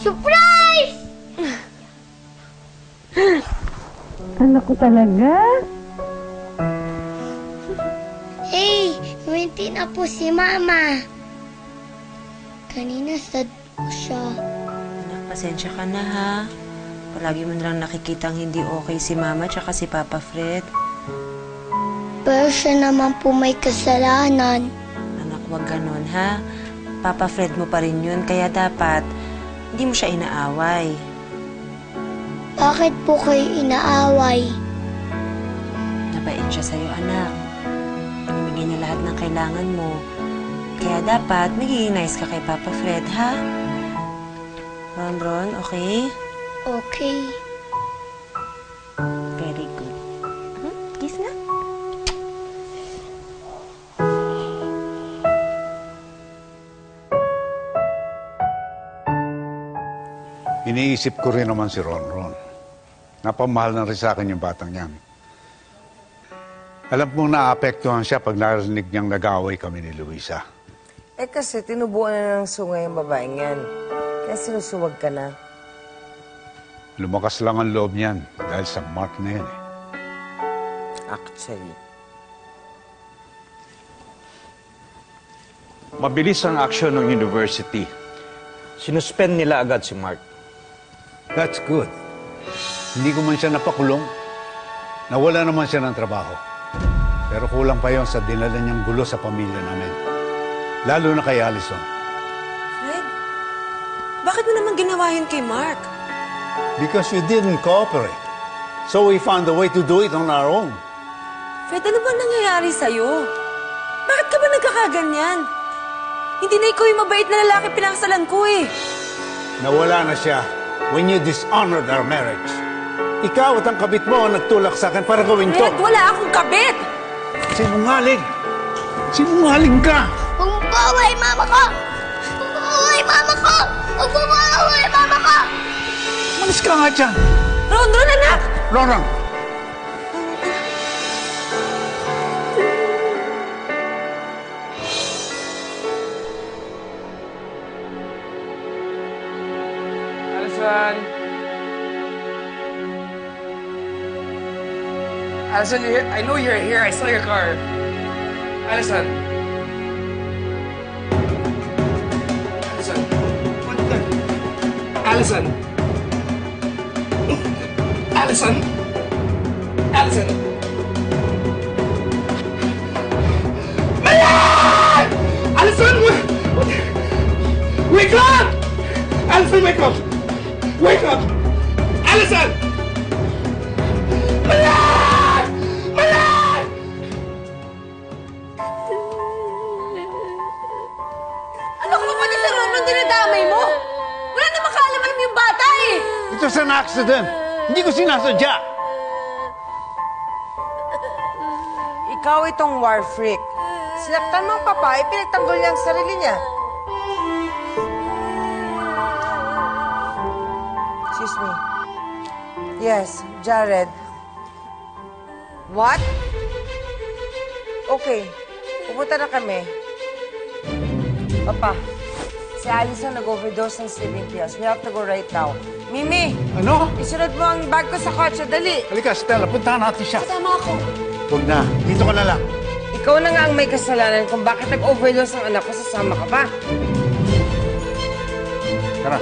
Surprise! Anak ko talaga? Hey, hindi na po si Mama. Kanina sad ko siya. Anak, pasensya ka na ha. Palagi mo nalang nakikitang hindi okay si Mama tsaka si Papa Fred. Pero siya naman po may kasalanan. Anak, wag ganon ha. Papa Fred mo pa rin yun, kaya dapat hindi mo siya inaaway. Bakit po kayo inaaway? Nabait siya sa'yo, anak. Binibigay niya lahat ng kailangan mo. Kaya dapat magiging nice ka kay Papa Fred, ha? Ron, okay? Okay. Very good. Kiss na. Iniisip ko rin naman si Ron. Napamahal na rin sa akin yung batang yan. Alam mong naapektuhan siya pag narinig niyang nag-away kami ni Luisa. Eh kasi tinubuan na ng sungay yung babaeng yan. Kaya sinusuwag ka na. Lumakas lang ang loob niyan dahil sa Mark na yan eh. Actually. Mabilis ang aksyon ng university. Sinuspend nila agad si Mark. That's good. Hindi ko man siya napakulong. Nawala naman siya ng trabaho. Pero kulang pa yon sa dinala niyang gulo sa pamilya namin. Lalo na kay Allison. Fred, bakit mo naman ginawa yun kay Mark? Because you didn't cooperate. So we found a way to do it on our own. Fred, ano ba nangyayari sa'yo? Bakit ka ba nagkakaganyan? Hindi na ikaw yung mabait na lalaki pinakasalan ko eh. Nawala na siya when you dishonored our marriage. Ikaw at ang kabit mo ang nagtulak sa akin para gawin to. Fred, wala akong kabit! Sinungaling! Sinungaling ka! Huwag mo baaway, Mama ko! Huwag mo baaway, Mama ko! Huwag mo baaway, Mama ko! Malis ka nga dyan! Ron, anak! Ron! Allison, you're here. I know you're here. I saw your car. Allison. Allison. What the? Allison. Allison. Allison. Mayan! Allison! What? Wake up! Allison, wake up! Wake up! Allison! Mayan! Mayan! Ano ka ba pati sa Ron nung dinadamay mo? Wala na makaalam-alam yung bata eh! It was an accident! Hindi ko sinasadya! Ikaw itong war freak. Sinaktan mo ang papa, pinagtanggol niya ang sarili niya. Excuse me. Yes, Jared. What? Okay. Pupunta na kami. Papa, si Allison nag-overdose ng sleeping pills. We have to go right now. Mimi! Ano? Isunod mo ang bag ko sa kotse. Dali! Halika, Stella. Puntahan natin siya. Kasama ako. Huwag na. Dito ka na lang. Ikaw na nga ang may kasalanan kung bakit nag-overdose ang anak ko. Sasama ka pa. Tara.